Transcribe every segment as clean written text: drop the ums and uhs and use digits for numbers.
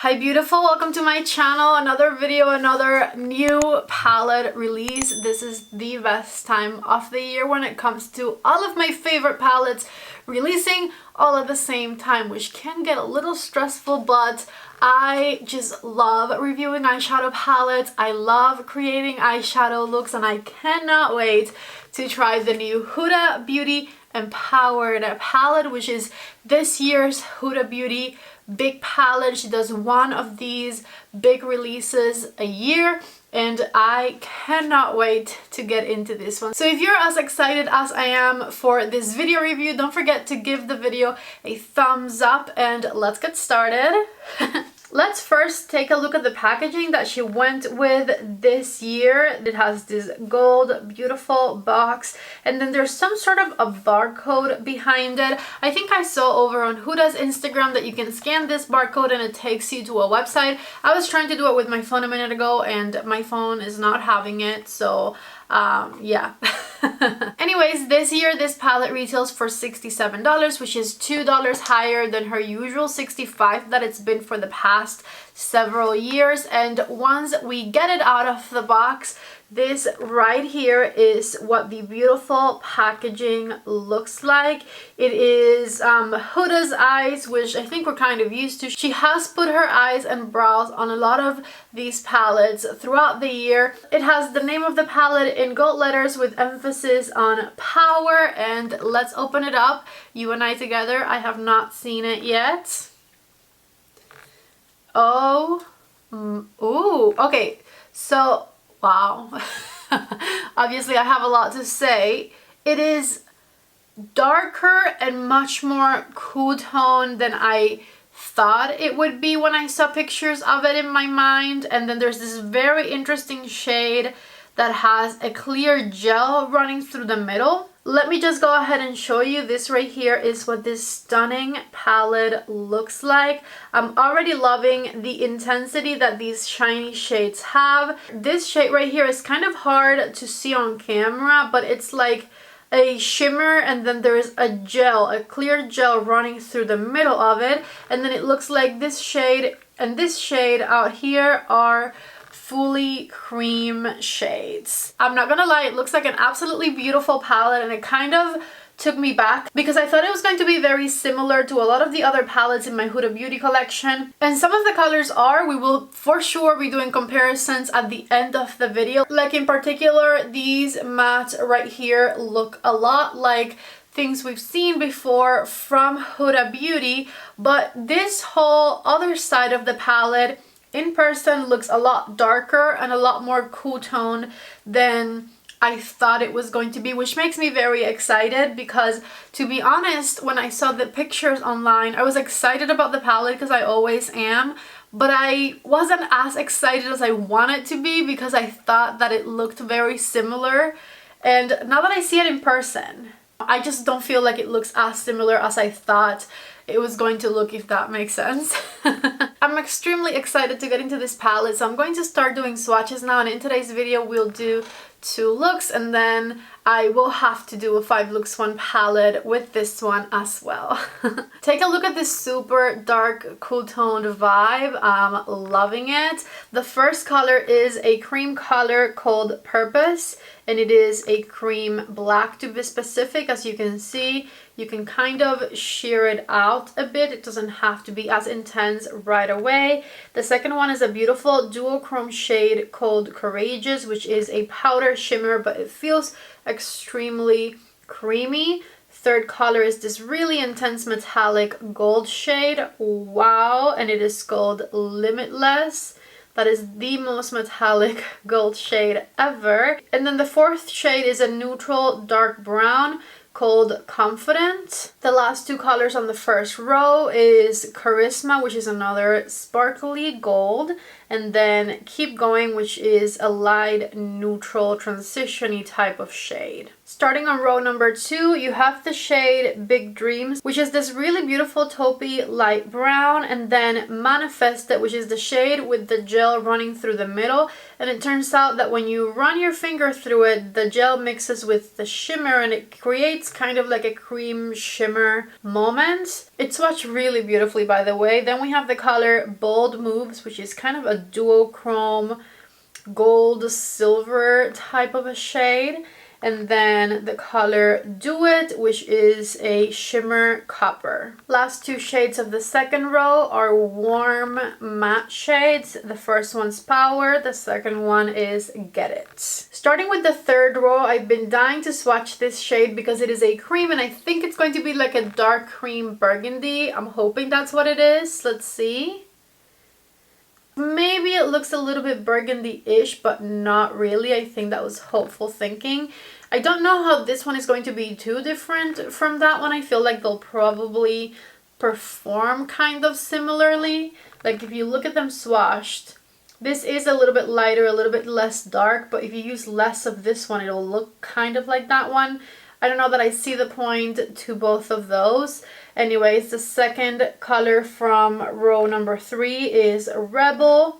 Hi beautiful, welcome to my channel. Another video, another new palette release. This is the best time of the year when it comes to all of my favorite palettes releasing all at the same time, which can get a little stressful, but I just love reviewing eyeshadow palettes. I love creating eyeshadow looks and I cannot wait to try the new Huda Beauty Empowered palette, which is this year's Huda Beauty big palette. She does one of these big releases a year and I cannot wait to get into this one. So if you're as excited as I am for this video review, don't forget to give the video a thumbs up and let's get started. Let's first take a look at the packaging that she went with this year. It has this gold, beautiful box, and then there's some sort of a barcode behind it. I think I saw over on Huda's Instagram that you can scan this barcode and it takes you to a website. I was trying to do it with my phone a minute ago and my phone is not having it, so yeah. Anyways, this year this palette retails for $67, which is $2 higher than her usual $65 that it's been for the past several years. And once we get it out of the box, this right here is what the beautiful packaging looks like. It is Huda's eyes, which I think we're kind of used to. She has put her eyes and brows on a lot of these palettes throughout the year. It has the name of the palette in gold letters with emphasis on power, and let's open it up, you and I together. I have not seen it yet. Oh, ooh, okay, so wow. Obviously I have a lot to say. It is darker and much more cool tone than I thought it would be when I saw pictures of it in my mind. And then there's this very interesting shade that has a clear gel running through the middle. Let me just go ahead and show you. This right here is what this stunning palette looks like. I'm already loving the intensity that these shiny shades have. This shade right here is kind of hard to see on camera, but it's like a shimmer and then there's a gel, a clear gel running through the middle of it. And then it looks like this shade and this shade out here are fully cream shades. I'm not gonna lie, it looks like an absolutely beautiful palette and it kind of took me back because I thought it was going to be very similar to a lot of the other palettes in my Huda Beauty collection. And some of the colors are. We will for sure be doing comparisons at the end of the video. Like in particular, these mattes right here look a lot like things we've seen before from Huda Beauty, but this whole other side of the palette in person looks a lot darker and a lot more cool tone than I thought it was going to be, which makes me very excited because, to be honest, when I saw the pictures online, I was excited about the palette because I always am, but I wasn't as excited as I wanted to be because I thought that it looked very similar. And now that I see it in person, I just don't feel like it looks as similar as I thought it was going to look, if that makes sense. I'm extremely excited to get into this palette, so I'm going to start doing swatches now, and in today's video we'll do 2 looks and then I will have to do a 5 looks 1 palette with this one as well. Take a look at this super dark cool toned vibe. I'm loving it. The first color is a cream color called Purpose, and it is a cream black to be specific. As you can see, you can kind of sheer it out a bit. It doesn't have to be as intense right away. The second one is a beautiful duochrome shade called Courageous, which is a powder shimmer, but it feels extremely creamy. Third color is this really intense metallic gold shade. Wow, and it is called Limitless. That is the most metallic gold shade ever. And then the fourth shade is a neutral dark brown called Confident. The last 2 colors on the first row is Charisma, which is another sparkly gold, and then Keep Going, which is a light neutral transition-y type of shade. Starting on row number 2, you have the shade Big Dreams, which is this really beautiful taupey light brown, and then Manifested, which is the shade with the gel running through the middle. And it turns out that when you run your finger through it, the gel mixes with the shimmer and it creates kind of like a cream shimmer moment. It's swatched really beautifully, by the way. Then we have the color Bold Moves, which is kind of a duochrome gold silver type of a shade. And then the color Do It, which is a shimmer copper. Last 2 shades of the second row are warm matte shades. The first one's Power, the second one is Get It. Starting with the third row, I've been dying to swatch this shade because it is a cream and I think it's going to be like a dark cream burgundy. I'm hoping that's what it is. Let's see. Maybe it looks a little bit burgundy-ish, but not really. I think that was hopeful thinking. I don't know how this one is going to be too different from that one. I feel like they'll probably perform kind of similarly. Like if you look at them swatched, this is a little bit lighter, a little bit less dark, but if you use less of this one, it'll look kind of like that one. I don't know that I see the point to both of those. Anyways, the second color from row number 3 is Rebel.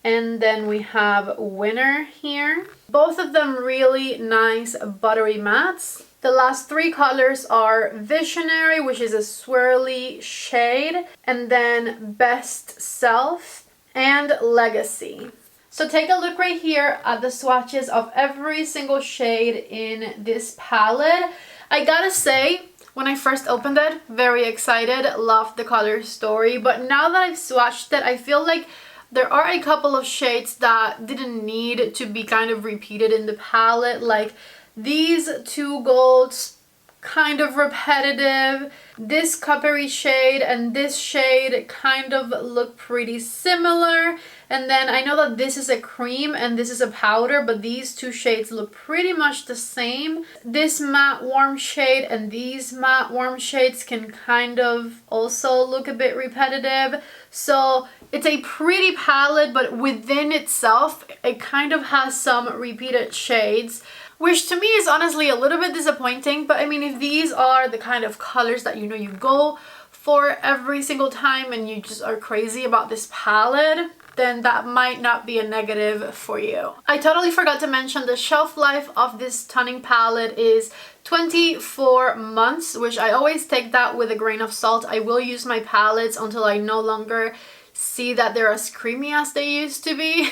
And then we have Winner here. Both of them really nice buttery mattes. The last 3 colors are Visionary, which is a swirly shade. And then Best Self and Legacy. So take a look right here at the swatches of every single shade in this palette. I gotta say, when I first opened it, very excited, loved the color story. But now that I've swatched it, I feel like there are a couple of shades that didn't need to be kind of repeated in the palette. Like these 2 golds, kind of repetitive. This coppery shade and this shade kind of look pretty similar. And then I know that this is a cream and this is a powder, but these 2 shades look pretty much the same. This matte warm shade and these matte warm shades can kind of also look a bit repetitive. So it's a pretty palette, but within itself, it kind of has some repeated shades, which to me is honestly a little bit disappointing. But I mean, if these are the kind of colors that you know you go for every single time and you just are crazy about this palette, then that might not be a negative for you. I totally forgot to mention the shelf life of this toning palette is 24 months, which I always take that with a grain of salt. I will use my palettes until I no longer see that they're as creamy as they used to be.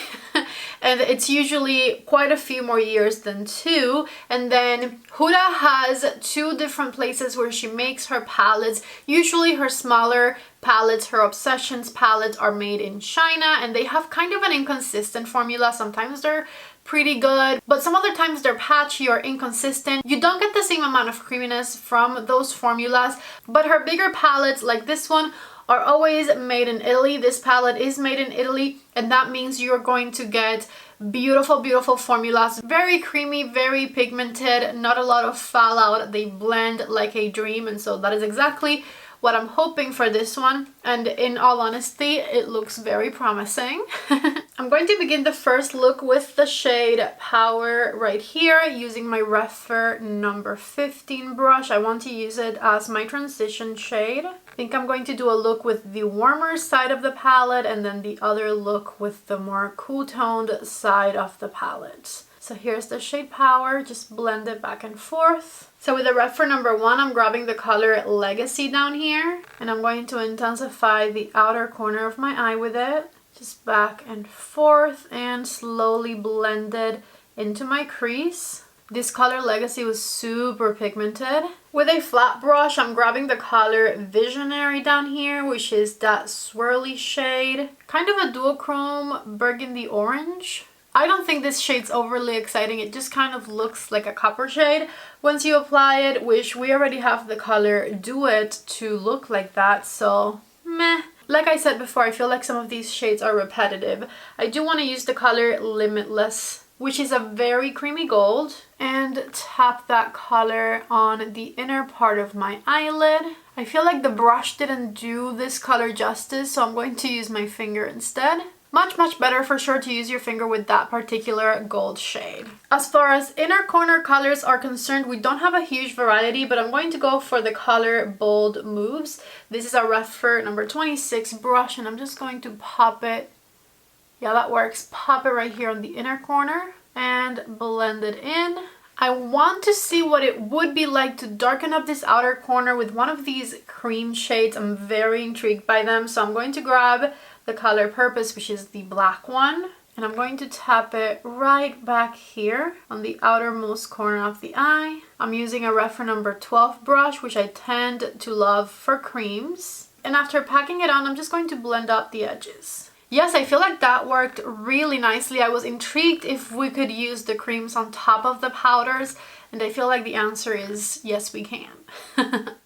And it's usually quite a few more years than 2. And then Huda has 2 different places where she makes her palettes. Usually her smaller palettes, her Obsessions palettes, are made in China and they have kind of an inconsistent formula. Sometimes they're pretty good, but some other times they're patchy or inconsistent. You don't get the same amount of creaminess from those formulas, but her bigger palettes like this one are always made in Italy. This palette is made in Italy, and that means you're going to get beautiful, beautiful formulas. Very creamy, very pigmented, not a lot of fallout. They blend like a dream, and so that is exactly what I'm hoping for this one. And in all honesty, it looks very promising. I'm going to begin the first look with the shade Power right here using my REPHR number 15 brush. I want to use it as my transition shade. I think I'm going to do a look with the warmer side of the palette and then the other look with the more cool toned side of the palette. So here's the shade Power, just blend it back and forth. So with the REPHR number 1, I'm grabbing the color Legacy down here and I'm going to intensify the outer corner of my eye with it. Just back and forth and slowly blend it into my crease. This color Legacy was super pigmented. With a flat brush, I'm grabbing the color Visionary down here, which is that swirly shade. Kind of a duochrome burgundy orange. I don't think this shade's overly exciting. It just kind of looks like a copper shade once you apply it, which we already have the color Do It to look like that, so meh. Like I said before, I feel like some of these shades are repetitive. I do want to use the color Limitless, which is a very creamy gold, and tap that color on the inner part of my eyelid. I feel like the brush didn't do this color justice, so I'm going to use my finger instead. much better for sure to use your finger with that particular gold shade. As far as inner corner colors are concerned, we don't have a huge variety, but I'm going to go for the color Bold Moves. This is a REPHR number 26 brush, and I'm just going to pop it. Yeah, that works. Pop it right here on the inner corner and blend it in. I want to see what it would be like to darken up this outer corner with one of these cream shades. I'm very intrigued by them, so I'm going to grab the color Purpose, which is the black one, and I'm going to tap it right back here on the outermost corner of the eye. I'm using a REPHR number 12 brush, which I tend to love for creams, and after packing it on, I'm just going to blend up the edges. Yes, I feel like that worked really nicely. I was intrigued if we could use the creams on top of the powders, and I feel like the answer is yes, we can.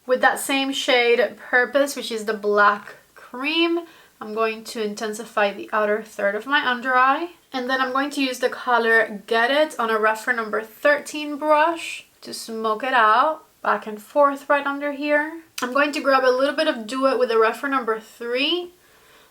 With that same shade Purpose, which is the black cream, I'm going to intensify the outer third of my under eye, and then I'm going to use the color Get It on a REPHR number 13 brush to smoke it out back and forth right under here. I'm going to grab a little bit of Do It with a REPHR number 3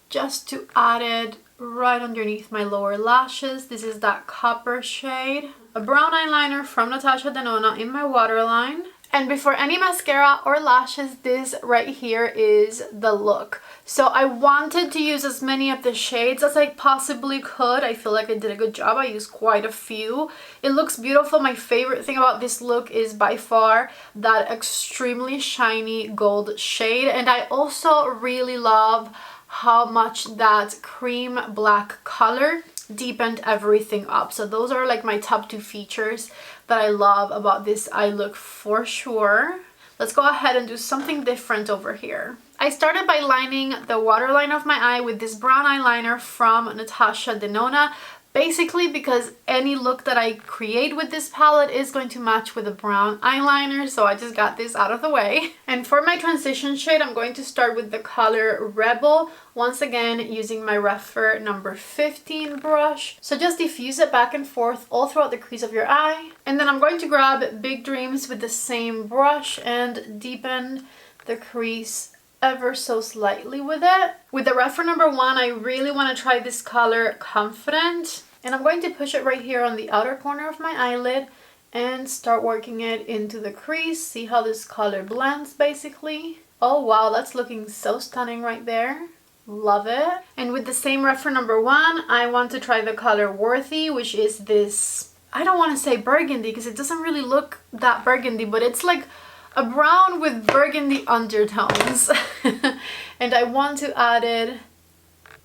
just to add it right underneath my lower lashes. This is that copper shade. A brown eyeliner from Natasha Denona in my waterline. And before any mascara or lashes, this right here is the look. So I wanted to use as many of the shades as I possibly could. I feel like I did a good job. I used quite a few. It looks beautiful. My favorite thing about this look is by far that extremely shiny gold shade. And I also really love how much that cream black color deepened everything up. So those are like my top two features that I love about this eye look for sure. Let's go ahead and do something different over here. I started by lining the waterline of my eye with this brown eyeliner from Natasha Denona, basically because any look that I create with this palette is going to match with a brown eyeliner, so I just got this out of the way. And for my transition shade, I'm going to start with the color Rebel, once again using my REPHR number 15 brush. So just diffuse it back and forth all throughout the crease of your eye. And then I'm going to grab Big Dreams with the same brush and deepen the crease ever so slightly with it. With the REPHR number 1, I really want to try this color Confident, and I'm going to push it right here on the outer corner of my eyelid and start working it into the crease. See how this color blends basically. Oh wow, that's looking so stunning right there. Love it. And with the same REPHR number 1, I want to try the color Worthy, which is this, I don't want to say burgundy because it doesn't really look that burgundy, but it's like a brown with burgundy undertones. And I want to add it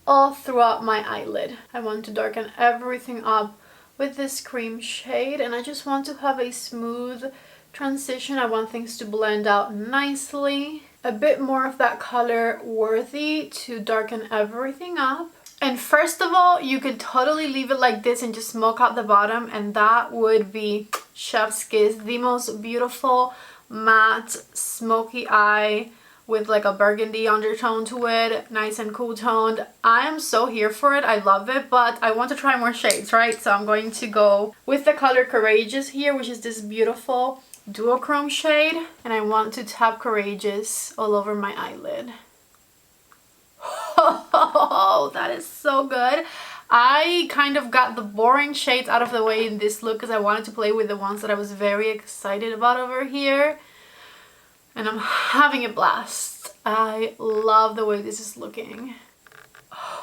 all throughout my eyelid. I want to darken everything up with this cream shade, and I just want to have a smooth transition. I want things to blend out nicely. A bit more of that color Worthy to darken everything up. And first of all, you could totally leave it like this and just smoke out the bottom, and that would be chef's kiss. The most beautiful matte smoky eye with like a burgundy undertone to it, nice and cool toned. I am so here for it. I love it, but I want to try more shades, right? So I'm going to go with the color Courageous here, which is this beautiful duochrome shade, and I want to tap Courageous all over my eyelid. Oh, that is so good. I kind of got the boring shades out of the way in this look because I wanted to play with the ones that I was very excited about over here. And I'm having a blast. I love the way this is looking.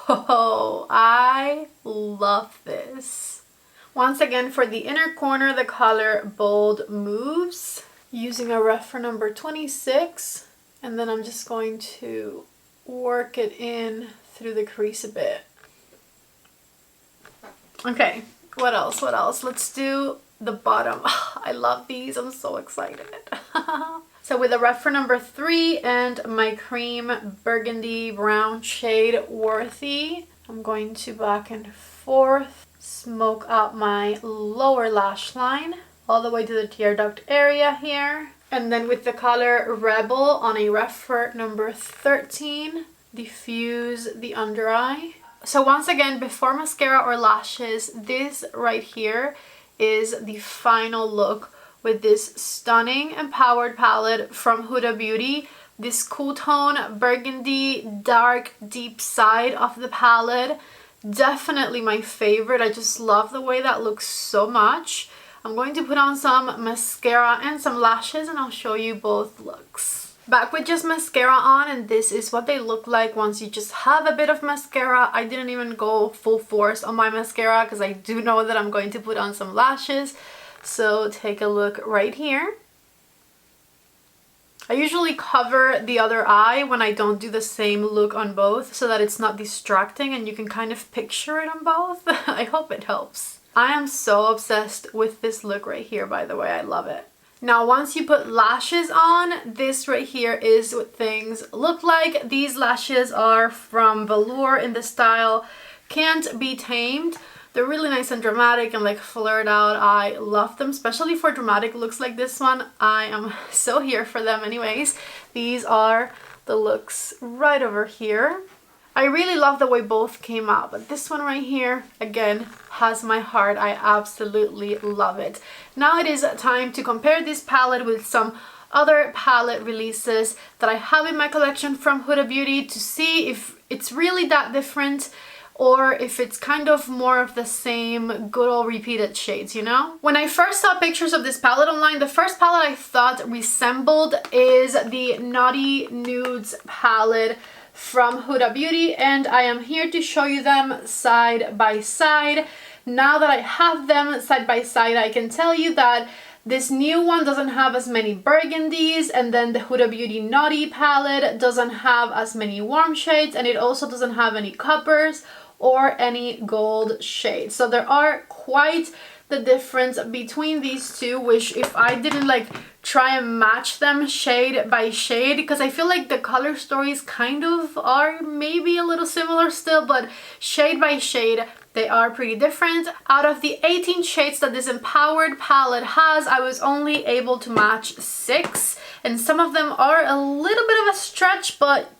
Oh, I love this. Once again, for the inner corner, the color Bold Moves, using a REPHR number 26. And then I'm just going to work it in through the crease a bit. Okay, what else? Let's do the bottom. I love these. I'm so excited. So with a REPHR number 3 and my cream burgundy brown shade Worthy, I'm going to back and forth smoke out my lower lash line all the way to the tear duct area here. And then with the color Rebel on a REPHR number 13, diffuse the under eye. So once again, before mascara or lashes, this right here is the final look with this stunning Empowered palette from Huda Beauty. This cool tone burgundy dark deep side of the palette definitely my favorite. I just love the way that looks so much. I'm going to put on some mascara and some lashes and I'll show you both looks. Back with just mascara on, and this is what they look like once you just have a bit of mascara. I didn't even go full force on my mascara because I do know that I'm going to put on some lashes. So take a look right here. I usually cover the other eye when I don't do the same look on both so that it's not distracting and you can kind of picture it on both. I hope it helps. I am so obsessed with this look right here, by the way. I love it. Now, once you put lashes on, this right here is what things look like. These lashes are from Velour in the style Can't Be Tamed. They're really nice and dramatic and like flared out. I love them, especially for dramatic looks like this one. I am so here for them anyways. These are the looks right over here. I really love the way both came out, but this one right here, again, has my heart. I absolutely love it. Now it is time to compare this palette with some other palette releases that I have in my collection from Huda Beauty to see if it's really that different or if it's kind of more of the same good old repeated shades, you know? When I first saw pictures of this palette online, the first palette I thought resembled is the Naughty Nudes palette from Huda Beauty, and I am here to show you them side by side. Now that I have them side by side, I can tell you that this new one doesn't have as many burgundies, and then the Huda Beauty Naughty palette doesn't have as many warm shades, and it also doesn't have any coppers or any gold shades. So there are quite the difference between these two, which if I didn't like try and match them shade by shade, because I feel like the color stories kind of are maybe a little similar still, but shade by shade they are pretty different. Out of the 18 shades that this Empowered palette has, I was only able to match 6, and some of them are a little bit of a stretch, but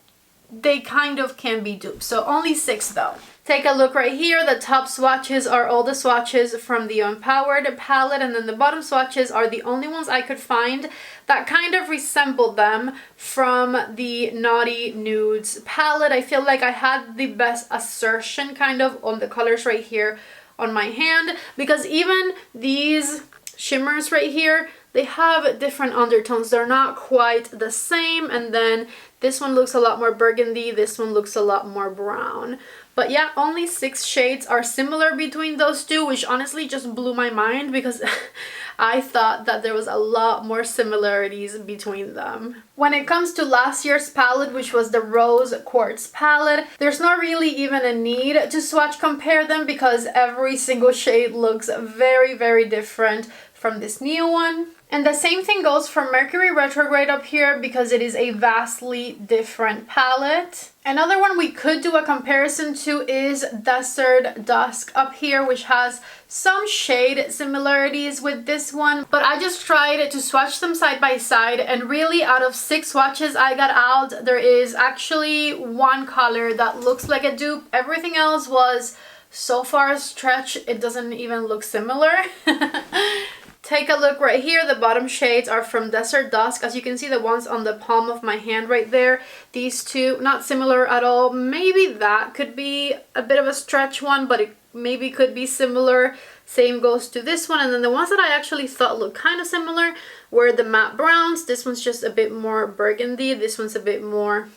they kind of can be duped. So only 6 though. Take a look right here. The top swatches are all the swatches from the Empowered palette, and then the bottom swatches are the only ones I could find that kind of resembled them from the Naughty Nudes palette. I feel like I had the best assertion kind of on the colors right here on my hand, because even these shimmers right here, they have different undertones. They're not quite the same, and then this one looks a lot more burgundy, this one looks a lot more brown. But yeah, only 6 shades are similar between those two, which honestly just blew my mind because I thought that there was a lot more similarities between them. When it comes to last year's palette, which was the Rose Quartz palette, there's not really even a need to swatch compare them because every single shade looks very, very different from this new one. And the same thing goes for Mercury Retrograde up here because it is a vastly different palette. Another one we could do a comparison to is Desert Dusk up here, which has some shade similarities with this one, but I just tried to swatch them side by side, and really out of 6 swatches I got out, there is actually one color that looks like a dupe. Everything else was so far a stretch, it doesn't even look similar. Take a look right here. The bottom shades are from Desert Dusk. As you can see, the ones on the palm of my hand right there, these two, not similar at all. Maybe that could be a bit of a stretch one, but it maybe could be similar. Same goes to this one. And then the ones that I actually thought looked kind of similar were the matte browns. This one's just a bit more burgundy. This one's a bit more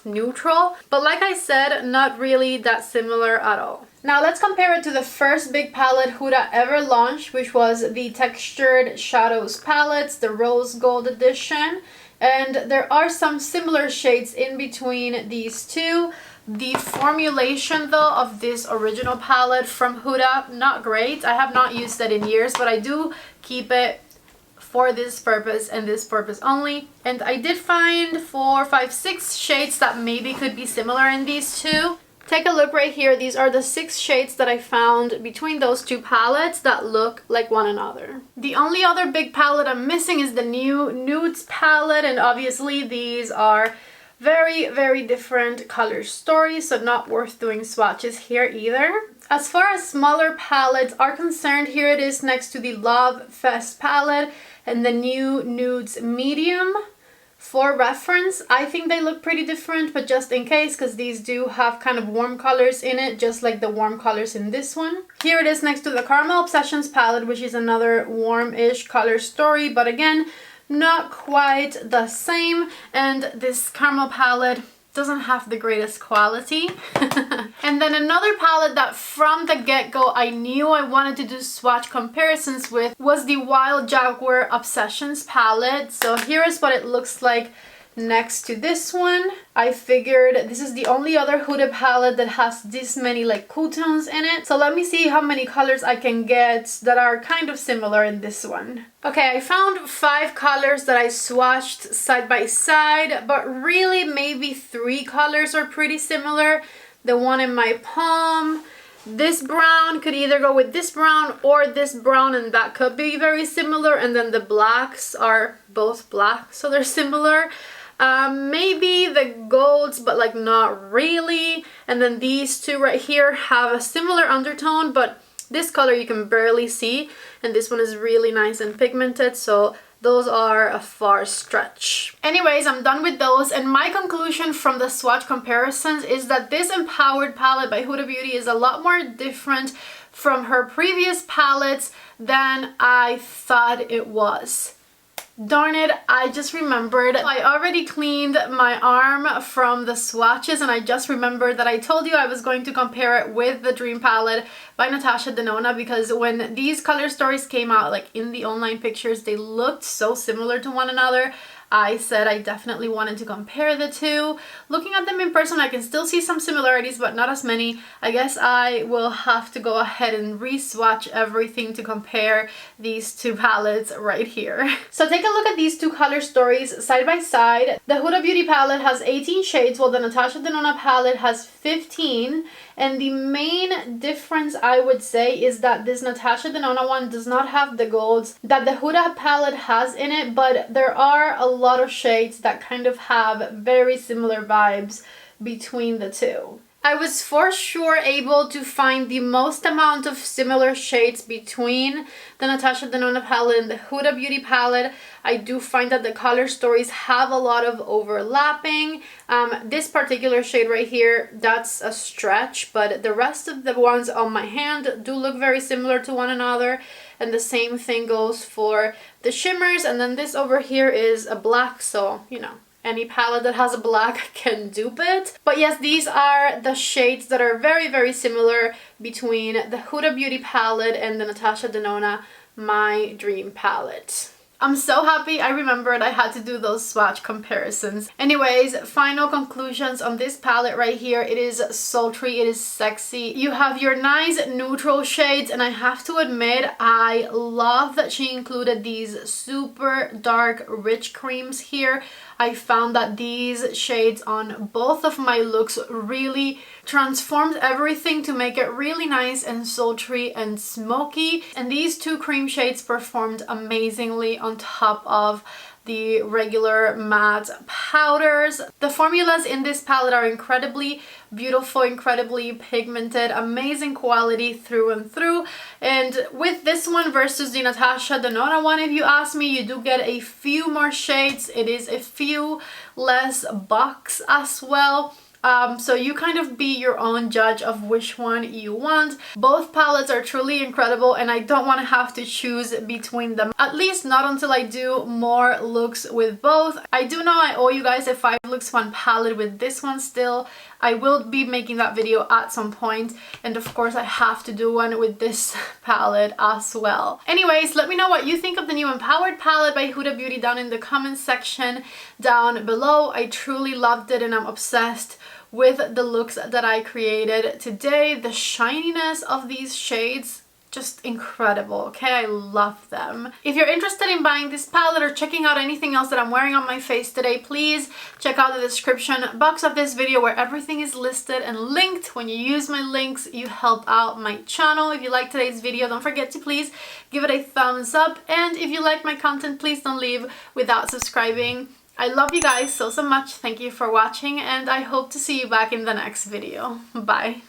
neutral. But like I said, not really that similar at all. Now let's compare it to the first big palette Huda ever launched, which was the Textured Shadows palettes, the Rose Gold edition. And there are some similar shades in between these two. The formulation though of this original palette from Huda, not great. I have not used it in years, but I do keep it for this purpose and this purpose only. And I did find 4, 5, 6 shades that maybe could be similar in these two. Take a look right here. These are the 6 shades that I found between those two palettes that look like one another. The only other big palette I'm missing is the new Nudes palette, and obviously these are very, very different color stories, so not worth doing swatches here either. As far as smaller palettes are concerned, here it is next to the Love Fest palette and the new Nudes Medium For reference, I think they look pretty different, but just in case, because these do have kind of warm colors in it, just like the warm colors in this one. Here it is next to the Caramel Obsessions palette, which is another warm-ish color story, but again, not quite the same. And this caramel palette doesn't have the greatest quality. And then another palette that from the get-go I knew I wanted to do swatch comparisons with was the Wild Jaguar Obsessions palette. So here is what it looks like next to this one. I figured this is the only other Huda palette that has this many like cool tones in it. So let me see how many colors I can get that are kind of similar in this one. Okay, I found 5 colors that I swatched side by side, but really maybe 3 colors are pretty similar. The one in my palm, this brown could either go with this brown or this brown, and that could be very similar. And then the blacks are both black, so they're similar. Maybe the golds, but like not really. And then these two right here have a similar undertone, but this color you can barely see, and this one is really nice and pigmented, so those are a far stretch. Anyways, I'm done with those, and my conclusion from the swatch comparisons is that this Empowered palette by Huda Beauty is a lot more different from her previous palettes than I thought it was. Darn it, I just remembered I already cleaned my arm from the swatches, and I just remembered that I told you I was going to compare it with the Dream palette by Natasha Denona, because when these color stories came out, like in the online pictures, they looked so similar to one another. I said I definitely wanted to compare the two. Looking at them in person, I can still see some similarities, but not as many. I guess I will have to go ahead and re-swatch everything to compare these two palettes right here. So take a look at these two color stories side by side. The Huda Beauty palette has 18 shades, while the Natasha Denona palette has 15. And the main difference I would say is that this Natasha Denona one does not have the golds that the Huda palette has in it, but there are a lot of shades that kind of have very similar vibes between the two. I was for sure able to find the most amount of similar shades between the Natasha Denona palette and the Huda Beauty palette. I do find that the color stories have a lot of overlapping. This particular shade right here, that's a stretch, but the rest of the ones on my hand do look very similar to one another. And the same thing goes for the shimmers. And then this over here is a black, so you know, any palette that has a black can dupe it. But yes, these are the shades that are very, very similar between the Huda Beauty palette and the Natasha Denona My Dream palette. I'm so happy I remembered I had to do those swatch comparisons. Anyways, final conclusions on this palette right here. It is sultry, it is sexy. You have your nice neutral shades, and I have to admit, I love that she included these super dark rich creams here. I found that these shades on both of my looks really transformed everything to make it really nice and sultry and smoky. And these two cream shades performed amazingly on top of the regular matte powders. The formulas in this palette are incredibly beautiful, incredibly pigmented, amazing quality through and through. And with this one versus the Natasha Denona one, if you ask me, you do get a few more shades. It is a few less bucks as well. So you kind of be your own judge of which one you want. Both palettes are truly incredible, and I don't want to have to choose between them. At least not until I do more looks with both. I do know I owe you guys a 5 looks 1 palette with this one still. I will be making that video at some point, and of course I have to do one with this palette as well. Anyways, let me know what you think of the new Empowered palette by Huda Beauty down in the comments section down below. I truly loved it, and I'm obsessed with the looks that I created today. The shininess of these shades, just incredible, okay? I love them. If you're interested in buying this palette or checking out anything else that I'm wearing on my face today, please check out the description box of this video where everything is listed and linked. When you use my links, you help out my channel. If you like today's video, don't forget to please give it a thumbs up. And if you like my content, please don't leave without subscribing. I love you guys so much. Thank you for watching, and I hope to see you back in the next video. Bye.